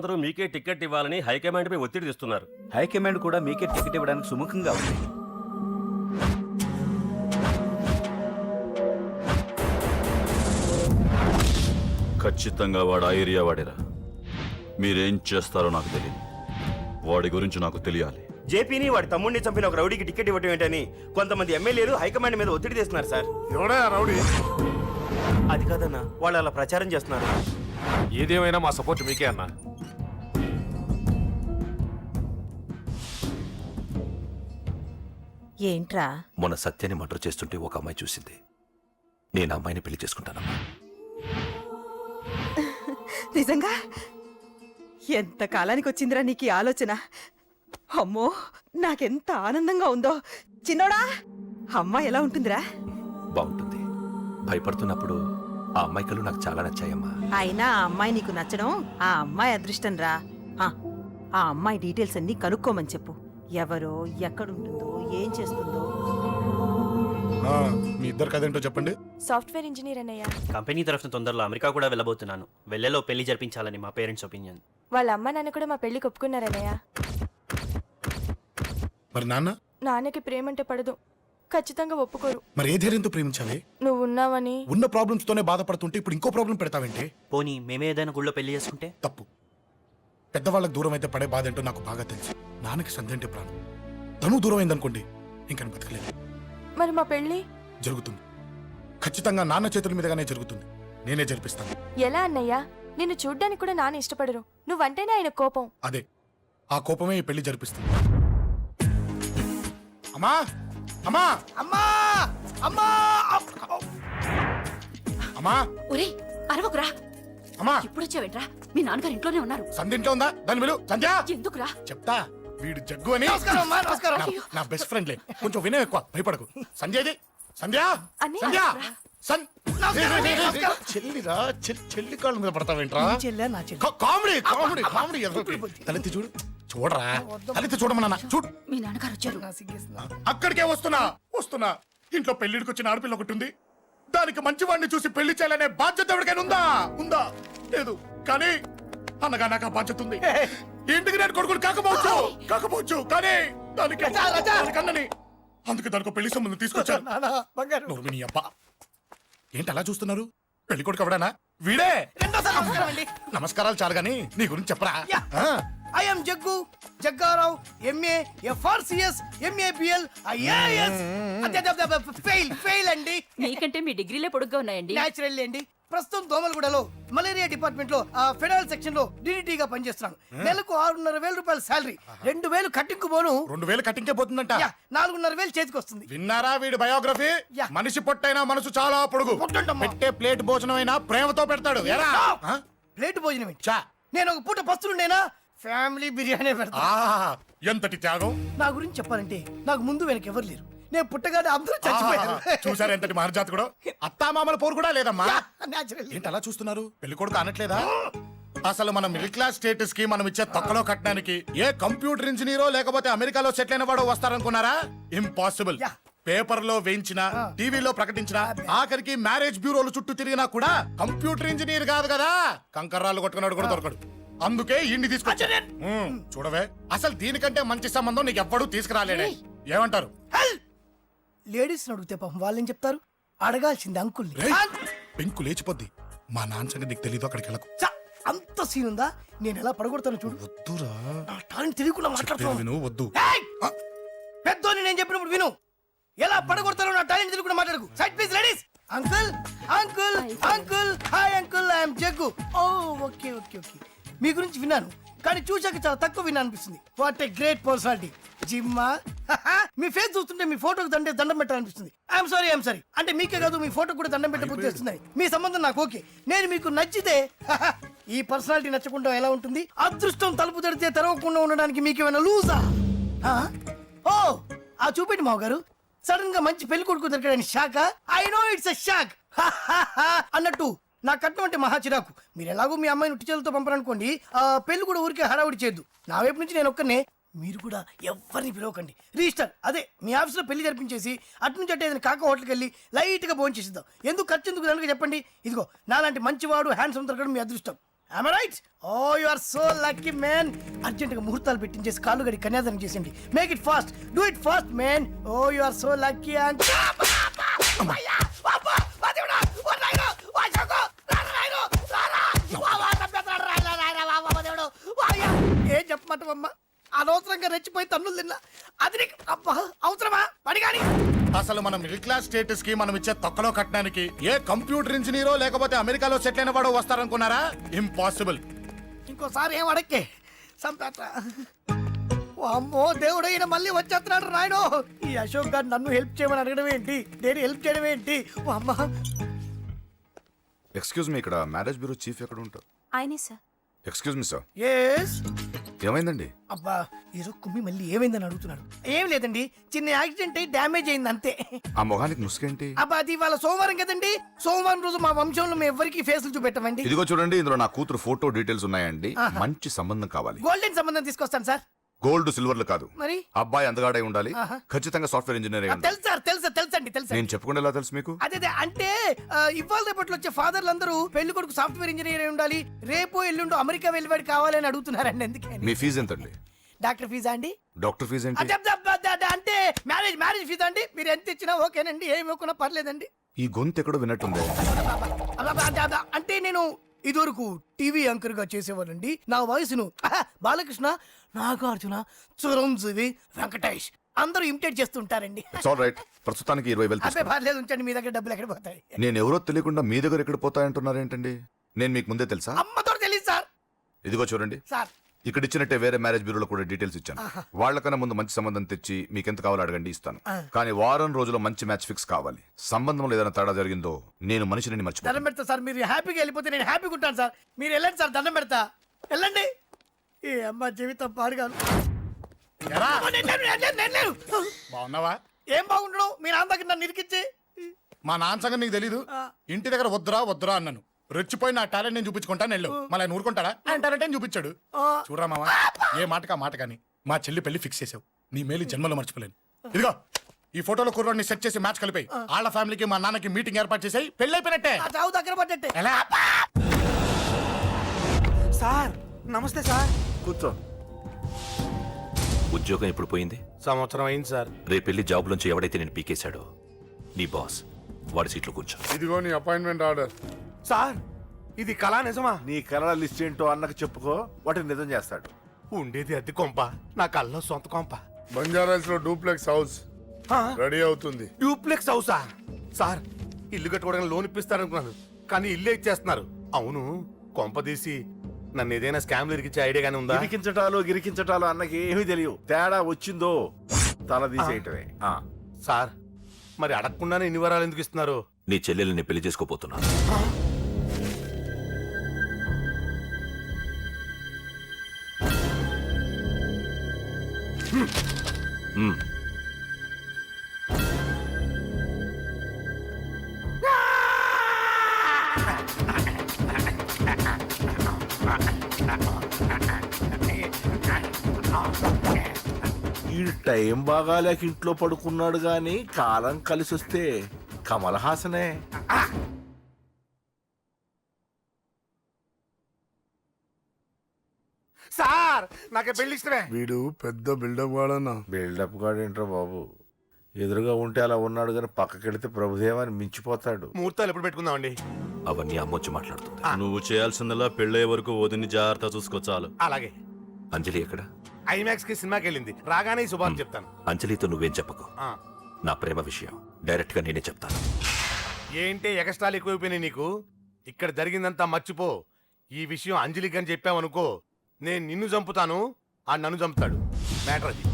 అందరూ మీకే టికెట్ ఇవ్వాలని హైకమాండ్ పై ఒత్తిడి తెస్తున్నారు. హైకమాండ్ కూడా మీకే టికెట్ ఇవ్వడానికి సుముఖంగా ఉంది. ఖచ్చితంగా వాడు ఆ ఏరియా వాడేరా. మీరేం చేస్తారో నాకు తెలియదు. వాడి గురించి నాకు తెలియాలి. జేపీని వాడి తమ్ముడిని చంపిన ఒక రౌడీకి టికెట్ ఇవ్వటం ఏంటని కొంతమంది ఎమ్మెల్యేలు హైకమాండ్ మీద ఒత్తిడి తెస్తున్నారు సార్. ఎవడా రౌడీ? అది కాదన్నా, వాళ్ళు అలా ప్రచారం చేస్తున్నారు. ఏదేమైనా మా సపోర్ట్ మీకే అన్నా. ఏంట్రా? మొన్న సత్యాన్ని మర్డర్ చేస్తుంటే ఒక అమ్మాయి చూసింది. నేను అమ్మాయిని పెళ్లి చేసుకుంటానమ్మా. నిజంగా? ఎంత కాలానికి వచ్చిందిరా నీకు ఈ ఆలోచన? అమ్మో, నాకెంత ఆనందంగా ఉందో. చిన్నోడా, అమ్మాయి ఎలా ఉంటుందిరా? బాగుంటుంది. భయపడుతున్నప్పుడు ఆ అమ్మాయి కళ్ళు నాకు చాలా నచ్చాయమ్మా. అయినా ఆ అమ్మాయి నీకు నచ్చడం ఆ అమ్మాయి అదృష్టం రా. ఆ అమ్మాయి డీటెయిల్స్ అన్ని కనుక్కోమని చెప్పు. ఎవరో, ఎక్కడుంటుందో, ఏం చేస్తుందో. మీ ఇద్దరు కదేంటో చెప్పండి. సాఫ్ట్వేర్ ఇంజనీర్ అన్నయ్య. కంపెనీ తరఫున తొందరలో అమెరికా కూడా వెళ్ళబోతున్నాను. వెళ్ళేలో పెళ్లి జరిపించాలని మా పేరెంట్స్ ఒపీనియన్. వాళ్ళ అమ్మ నాన్న కూడా మా పెళ్లికి ఒప్పుకున్నారన్నయ్య. మరి నాన్న? నాన్నకి ప్రేమంటే పడదు, ఖచ్చితంగా ఒప్పుకోరు. మరి ఏ ధైర్యంతో ప్రేమించాలి? నువ్వు ఉన్నావని. ఉన్న ప్రాబ్లమ్స్ తోనే బాధపడుతుంటే ఇప్పుడు ఇంకో ప్రాబ్లం పెడతావేంటి? పోనీ మేమే ఏదైనా గుళ్ళో పెళ్లి చేసుకుంటే? తప్పు. పెద్దవాళ్ళకి దూరం అయితే పడే బాధ ఏంటో నాకు బాగా తెలుసు. నాన్నకి సంధ్య అంటే ప్రాణం. తను దూరం అయిందనుకోండి, ఇంకా బతకలేదు. మరి మా పెళ్లి జరుగుతుంది. ఖచ్చితంగా నాన్న చేతుల మీదగానే జరుగుతుంది. నేనే జరిపిస్తాను. ఎలా అన్నయ్య? నిన్ను చూడ్డానికి కూడా నాన్న ఇష్టపడరు. నువ్వంటేనే ఆయన కోపం. అదే, ఆ కోపమే ఈ పెళ్లి జరిపిస్తుంది. అమ్మా అమ్మా అమ్మా అమ్మా అమ్మా ఒరేయ్, అరవకురా. అమ్మా ఇప్పుడు వచ్చావేంట్రా? మీ నాన్నగారు ఇంట్లోనే ఉన్నారు. సంధ్య ఇంట్లో ఉందా? దాని విలు. సంధ్య ఎందుకురా? చెప్తా. వీడు జగ్గు అని నా బెస్ట్ ఫ్రెండ్లే. కొంచెం వినయం ఎక్కువ, భయపడకు. సంధ్యది. సంధ్య అన్నయ్య, సంధ్య రా. చెల్లిరా, చెల్లి కాళ్ళ మీద పడతావేంట్రా? Comedy comedy comedy. తలెత్తి చూడు. చూడరా, తలెత్తి చూడమన్నా. చూడు. మీ నాన్నగారు వచ్చారు. అక్కడికే వస్తున్నా వస్తున్నా. ఇంట్లో పెళ్లిడికి వచ్చిన ఆడపిల్ల ఒకటి ఉంది. దానికి మంచివాడిని చూసి పెళ్లి చేయాలనే బాధ్యత ఎవరికైనా ఉందా? ఉందా? లేదు. కానీ అనగా నాకు ఆ బాధ్యత ఉంది. ఇంటికి నేను కొడుకుని కాకపోవచ్చు కానీ దానికి అన్నని. అందుకే దానికి పెళ్లి సంబంధం తీసుకొచ్చాను. నోర్మిని అబ్బా, ఏంటి అలా చూస్తున్నారు? పెళ్లి కొడుకు ఎవడానా? వీడే. నమస్కారాలు చాలు గాని నీ గురించి చెప్పరా. I'm Jaggu Jaggarao, MA FRCS, MABL, IAS. Fail అండి. మీకంటే మీ డిగ్రీలే పొడుగ్గా ఉన్నాయండి. న్యాచురల్ అండి. ప్రస్తుతం దోమలగూడలో మలేరియా డిపార్ట్మెంట్ లో ఫెడరల్ సెక్షన్ లో డిడిటీగా పనిచేస్తున్నాను. నెలకు 6,500 రూపాయల శాలరీ, 2,000 కట్టింకు పోను. 2,000 కట్టింకే పోతుందంట. 4,500 చేతికి వస్తుంది. విన్నారా వీడి బయోగ్రఫీ? మనిషి పొట్టైనా మనసు చాలా పొడుగు. పెట్టే ప్లేట్ భోజనం అయినా ప్రేమతో పెడతాడు. ప్లేట్ భోజనం ఏంటి? నేను ఒక పూట పస్తులుండేనా? ఫ్యామిలీ బిర్యానీ పెడతా. ఎంతటి త్యాగం! నా గురించి చెప్పాలంటే నాకు ముందు వెనక ఎవరు లేరు. నేను పుట్టగానే అందరూ చచ్చిపోయారు. చూసారు ఎంతటి మహర్జాత్ కూడా. అత్తామామల పోరు కూడా లేదమ్మా. ఏంటి అలా చూస్తున్నారు? పెళ్లి కొడుకు అనట్లేదా? అసలు మన మిడిల్ క్లాస్ స్టేటస్ కి మనం ఇచ్చే తక్కువలో కట్టడానికి ఏ కంప్యూటర్ ఇంజనీరో లేకపోతే అమెరికాలో సెటిల్ అయిన వాడో వస్తారనుకున్నారా? ఇంపాసిబుల్. పేపర్ లో వేయించిన, టీవీలో ప్రకటించిన, ఆఖరికి మ్యారేజ్ బ్యూరోలు చుట్టూ తిరిగినా కూడా కంప్యూటర్ ఇంజనీర్ కాదు కదా, కంకర్రాలు కొట్టుకున్నాడు కూడా దొరకడు. అందుకే ఇండి తీసుకొచ్చా. చూడవే, అసలు దీనికంటే మంచి సంబంధం నీకు ఎవ్వడూ తీసుకురాలేడే. ఏమంటారు? లేడీస్ అడిగితే పాపం వాళ్ళేం చెప్తారు? అడగాల్సింది అంకుల్. పెంకు లేచిపోద్ది. మా నాన్న సంగతి నీకు తెలీదు. అక్కడికి వెళ్ళకు. అంత సీన్ ఉందా? నేను ఎలా పడగొడతాను చూడు. వద్దురా, నా టాలెంట్ తెలియకుండా మాట్లాడుతున్నాను. వద్దు. పెద్దోని నేను చెప్పినప్పుడు విను. ఎలా పడగొడతారో నా టాలెంట్ తెలియకుండా మాట్లాడకు. Side please ladies. Uncle uncle uncle, hi uncle, I'm Jaggu. Oh okay okay okay. మీ గురించి విన్నాను కానీ చూశాక చాలా తక్కువ విన్నా అనిపిస్తుంది. What a great personality. జిమ్మా, మీ ఫేస్ చూస్తుంటే మీ ఫోటోకి దండం పెట్టాలనిపిస్తుంది. ఐఎమ్ సారీ అంటే మీకే కాదు, మీ ఫోటో కూడా దండం పెట్టబుద్ధి చేస్తున్నాయి. మీ సంబంధం నాకు ఓకే. నేను మీకు నచ్చితే ఈ పర్సనాలిటీ నచ్చకుండా ఎలా ఉంటుంది? అదృష్టం తలుపు తడితే తెరవకుండా ఉండడానికి మీకేమైనా లూజా? ఓ ఆ చూపెట్టి మావ గారు. సడన్ గా మంచి పెళ్లి కొడుకు దొరికాడని shock. I know it's a shock అన్నట్టు నా కట్నం అంటే మహా చిరాకు. మీరు ఎలాగో మీ అమ్మాయిని ఉట్టి చేతులతో పంపరనుకోండి, పెళ్లి కూడా ఊరికే హడావుడి చేయొద్దు. నా వైపు నుంచి నేను ఒక్కనే. మీరు కూడా ఎవరిని పిలవకండి. రిజిస్టర్ అదే మీ ఆఫీస్లో పెళ్లి జరిపించేసి అటు నుంచి అంటే ఏదైనా కాక హోటల్కి వెళ్ళి లైట్గా భోజనం చేసిద్దాం. ఎందుకు ఖర్చు ఎందుకు దానికి చెప్పండి. ఇదిగో నాలాంటి మంచివాడు హ్యాండ్సమ్ దొరకడం మీ అదృష్టం. Am I right? Oh, you are so lucky, man. Urgent గా ముహూర్తాలు పెట్టించేసి కాళ్ళు గడి కన్యాదానం చేసేయండి. Make it fast, do it fast, man. Oh, you are so lucky. ఏం చెప్పమంటావమ్మా? అనవసరంగా రెచ్చిపోయి తన్నులు తిన్నా. అది నీకు అబ్బా అవసరమా? పడిగాని అసలు మన మిడిల్ క్లాస్ స్టేటస్ కి మనం ఇచ్చే తొక్కలో కట్టడానికి ఏ కంప్యూటర్ ఇంజనీరో లేకపోతే అమెరికాలో సెటిల్ అయిన వాడు వస్తారనుకున్నారా? ఇంపాసిబుల్. ఇంకోసారి ఏం అడక్కే సంపేట. అమ్మో దేవుడు, ఈయన మళ్ళీ వచ్చేస్తున్నాడు రాయడు. ఈ అశోక్ గారు నన్ను హెల్ప్ చేయమని అడగడం ఏంటి, నేను హెల్ప్ చేయడం ఏంటి? ఓ అమ్మ. ఎక్స్క్యూజ్ మీ, ఇక్కడ మ్యారేజ్ బ్యూరో చీఫ్ ఎక్కడ ఉంటారు? ఆయనే sir. Excuse me sir, yes. ఏమైందండి? అబ్బా ఈరోజు కుమ్మి మళ్ళీ ఏమైందని అడుగుతున్నాడు. ఏం లేదండి, చిన్న యాక్సిడెంట్ అయి డ్యామేజ్ అయింది అంతే. ఆ మొహానికి ముసుకేంటి? అబ్బా అది ఇవాళ సోమవారం కదండి. సోమవారం రోజు మా వంశంలో మేము ఎవరికి ఫేసులు చూపెట్టమండి. ఇదిగో చూడండి, ఇందులో నా కూతురు ఫోటో డీటెయిల్స్ ఉన్నాయండి. మంచి సంబంధం కావాలి. గోల్డెన్ సంబంధం తీసుకొస్తాను సార్. గోల్డ్ సిల్వర్లు కాదు, మరి అబ్బాయి అందగాడై ఉండాలి. ఖచ్చితంగా సాఫ్ట్వేర్ ఇంజనీర్ అయి ఉండాలి. తెలుసు సార్, తెలుసండి తెలుసు. నేను చెప్పకుండా ఎలా తెలుసు మీకు? అదే అంటే ఇవాళ రేపట్లో వచ్చే ఫాదర్లు అందరూ పెళ్లి కొడుకు సాఫ్ట్వేర్ ఇంజనీర్ అయి ఉండాలి, రేపు ఎల్లుండు అమెరికా వెళ్ళివాడు కావాలని అడుగుతున్నారండి. అందుకే మీ ఫీజు ఎంతండి? డాక్టర్ ఫీజా అండి? డాక్టర్ ఫీజు ఏంటి? అంటే మ్యారేజ్ ఫీజా అండి. మీరు ఎంత ఇచ్చినా ఓకేనండి, ఏమి ఇవ్వకున్నా పర్లేదండి. ఈ గొంతు ఎక్కడో విన్నట్టుంది. అంటే నేను ఇదివరకు టీవీ యాంకర్ గా చేసేవాళ్ళండి. నా వయసును బాలకృష్ణ, నాగార్జున, చిరంజీవి, వెంకటేష్ అందరూ ఇమిటేట్ చేస్తుంటారండి. It's all right. ప్రస్తుతానికి 20,000 అబ్బే పర్లేదు, ఉంచండి. మీ దగ్గర డబ్బులు ఎక్కడ పోతాయి? నేను ఎవరో తెలియకుండా మీ దగ్గర ఎక్కడ పోతాయంటున్నారు ఏంటండి? నేను మీకు ముందే తెలుసా? అమ్మతో తెలియదు సార్. ఇదిగో చూడండి, సార్ ఇక్కడ ఇచ్చినట్టే వేరే మ్యారేజ్ బ్యూరోలో కూడా డీటెయిల్స్ ఇచ్చాను. వాళ్ళకన్నా ముందు మంచి సంబంధం తెచ్చి మీకు ఎంత కావాలో అడగండి, ఇస్తాను. కానీ వారం రోజుల్లో మంచి మ్యాచ్ ఫిక్స్ కావాలి. సంబంధంలో ఏదైనా తేడా జరిగిందో నేను మనిషిని మర్చిపోతాను. దండం పెడతా సార్. మీరు హ్యాపీగా వెళ్ళిపోతే నేను హ్యాపీగా ఉంటాను సార్. మీరు వెళ్ళండి సార్, దండం పెడతా. వెళ్ళండి. ఏ అమ్మ జీవితం పాడుగాను. ఎరా, నేను లేను. బాగున్నావా? ఏం బాగుండడం, మీ నాన్న దగ్గర నన్ను ఇరికిచ్చి. మా నాన్న సంగతి నీకు తెలీదు. ఇంటి దగ్గర వద్దురా అన్నాను. రెచ్చిపోయి నా టాలెంట్ నేను చూపించుకుంటాను వెళ్ళు. మళ్ళీ ఆయన ఊరుకుంటాడా? ఆయన టాలెంట్ చూపించాడు. చూడరా మావా, ఏ మాటకా మాట కానీ మా చెల్లి పెళ్లి ఫిక్స్ చేసావు. నీ మేలు జన్మలో మర్చిపోలేను. ఇదిగో ఈ ఫోటోలో కుర్రాడిని సెట్ చేసి మ్యాచ్ కలిపాయి. వాళ్ళ ఫ్యామిలీకి మా నాన్నకి మీటింగ్ ఏర్పాటు చేసాయి. పెళ్లి అయిపోయినట్టే. చావు దగ్గర పడ్డట్టే. ఎలా? సార్ నమస్తే సార్. కూర్చో. ఉద్యోగం ఎప్పుడు పోయింది? సంవత్సరం అయింది సార్. రేపెళ్ళి జాబ్లోంచి ఎవడైతే నేను పీకేశాడో నీ బాస్, వాడి సీట్లో కూర్చో. ఇదిగో నీ అపాయింట్మెంట్ ఆర్డర్. సార్ ఇది కళా నిజమా? నీ కళల లిస్ట్ ఏంటో అన్నకు చెప్పుకో, వాటిని నిజం చేస్తాడు. ఉండేది అద్దె కొంప, నా కళ్ళలో సొంత కొంప. బంజారాస్ లో డూప్లెక్స్ హౌస్ రెడీ అవుతుంది. డూప్లెక్స్ హౌసా? సార్ ఇల్లు కట్టుకోవడానికి లోన్ ఇప్పిస్తారనుకున్నాను, కానీ ఇల్లే ఇచ్చేస్తున్నారు. అవును, కొంప తీసి నన్ను ఏదైనా స్కామ్ ఇరికించే ఐడియా గానీ ఉందా? గిరికించటాలు అన్నకి ఏమీ తెలియవు. తేడా వచ్చిందో తల తీసేయటమే. సార్ మరి అడగకుండానే ఇన్ని వరాలు ఎందుకు ఇస్తున్నారు? నీ చెల్లెల్ని పెళ్లి చేసుకోపోతున్నా. ఈ టైం బాగాలేక ఇంట్లో పడుకున్నాడు గాని కాలం కలిసి వస్తే కమల్ హాసనే. సార్ నాకే పెళ్లి ఇష్టమే. వీడు పెద్ద బిల్డప్ వాడన్నా. బిల్డప్ గాడేంట్రా బాబు, ఎదురుగా ఉంటే అలా ఉన్నాడు కానీ పక్కకెడితే ప్రభుదేవాన్ని మించిపోతాడు. ముహూర్తాలు ఎప్పుడు పెట్టుకుందామండి? అవన్నీ అమ్మొచ్చి మాట్లాడుతుంది. నువ్వు చేయాల్సిందల్లా పెళ్ళయ్యే వరకు వదిని జాగ్రత్త చూసుకో చాలు. అలాగే. అంజలి ఎక్కడ? ఐమాక్స్ కి సినిమాకి వెళ్ళింది, రాగానే ఈ శుభాన్ని చెప్తాను. అంజలితో నువ్వేం చెప్పకు. నా ప్రేమ విషయం డైరెక్ట్ గా నేనే చెప్తాను. ఏంటి ఎగస్ట్రాలు ఎక్కువైపోయినాయి నీకు? ఇక్కడ జరిగిందంతా మర్చిపో. ఈ విషయం అంజలికి అని చెప్పావనుకో, నేను నిన్ను చంపుతాను, ఆ నన్ను చంపుతాడు. మ్యాటర్ అది.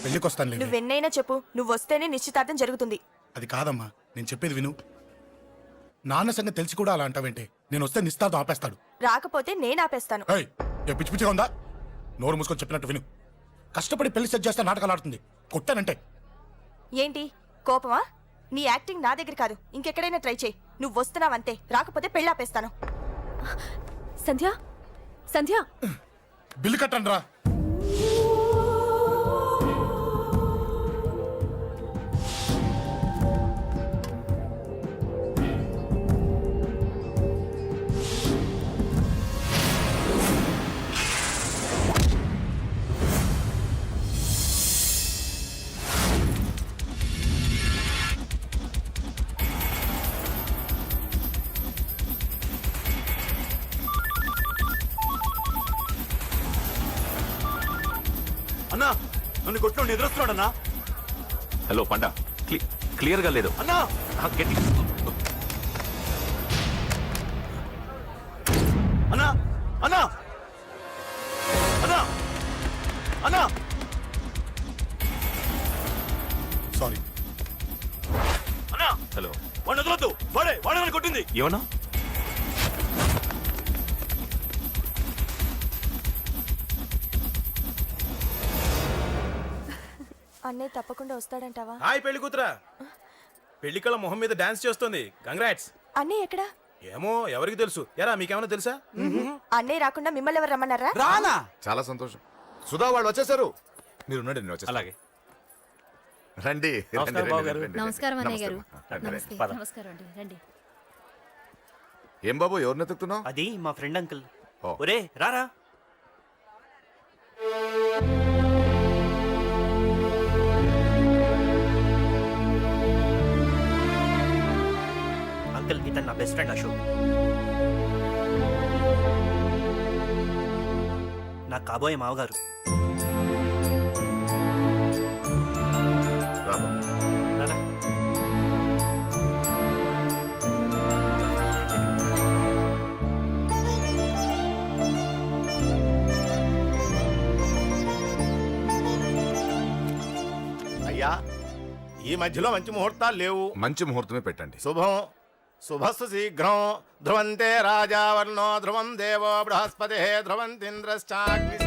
పెళ్లికి వస్తాను. నువ్వెన్నైనా చెప్పు, నువ్వు వస్తేనే నిశ్చితార్థం జరుగుతుంది. అది కాదమ్మా, నేను చెప్పేది విను. నాన్న సంగతి తెలిసి కూడా అలా అంటావేంటి? నేను వస్తే నిస్తార్థం ఆపేస్తాడు. రాకపోతే నేను ఆపేస్తాను. ఏయ్, ఏ పిచ్చి పిచ్చిగా ఉందా? నోరు మూసుకొని చెప్పినట్టు విను. కష్టపడి పెళ్లి సెట్ చేస్తే నాటకాలు ఆడుతుంది. కొట్టానంటే ఏంటి కోపమా? నీ యాక్టింగ్ నా దగ్గర కాదు, ఇంకెక్కడైనా ట్రై చేయి. నువ్వు వస్తున్నావంతే, రాకపోతే పెళ్ళి ఆపేస్తాను. సంధ్య, సంధ్య, బిల్లు కట్టండి రా. నన్ను కొట్టు ఎదురొస్తున్నాడన్నా. హలో పండ, క్లియర్గా లేదు. అన్నా గట్టి. అన్నా అన్నా అన్నా అన్నా సారీ. అన్నా హలో, వాడిని వదలొద్దు. వాడే నన్ను కొట్టింది. ఏమన్నా? అన్నయ్య తప్పకుండా వస్తాడంటావా? హాయ్ పెళ్లి కూతురా. పెళ్లి కళ మొహం మీద డాన్స్ చేస్తుంది. కంగ్రాట్స్. అన్నయ్య ఎక్కడా? ఏమో ఎవరికి తెలుసు. ఎరా మీకేమైనా తెలుసా? అన్నయ్య రాకుండా మిమ్మల్ని ఎవరు రమ్మన్నారా? రానా? చాలా సంతోషం. సుధా వాళ్ళు వచ్చేసారు. మీరు ఉండండి, నేను వచ్చేస్తాను. అలాగే. రండి నమస్కారం బాబు గారు. నమస్కారం అన్నయ్య గారు. నమస్తే. నమస్కారం అండి, రండి. ఏం బాబు, ఎవరిని ఎత్తుకుతున్నావు? అది మా ఫ్రెండ్ అంకుల్. ఓ. ఒరే రారా. అంకుల్, ఇతను నా బెస్ట్ ఫ్రెండ్ అశోక్. నా కాబోయే మావగారు. రా బాబు. రారా. అయ్యా, ఈ మధ్యలో మంచి ముహూర్తాలు లేవు. మంచి ముహూర్తమే పెట్టండి. శుభం శుభస్సు శీఘ్రం. ధ్రువంతే రాజావర్ణో ధ్రువం దేవో బృహస్పతి ధ్రువంతింద్రశ్చాగ్ని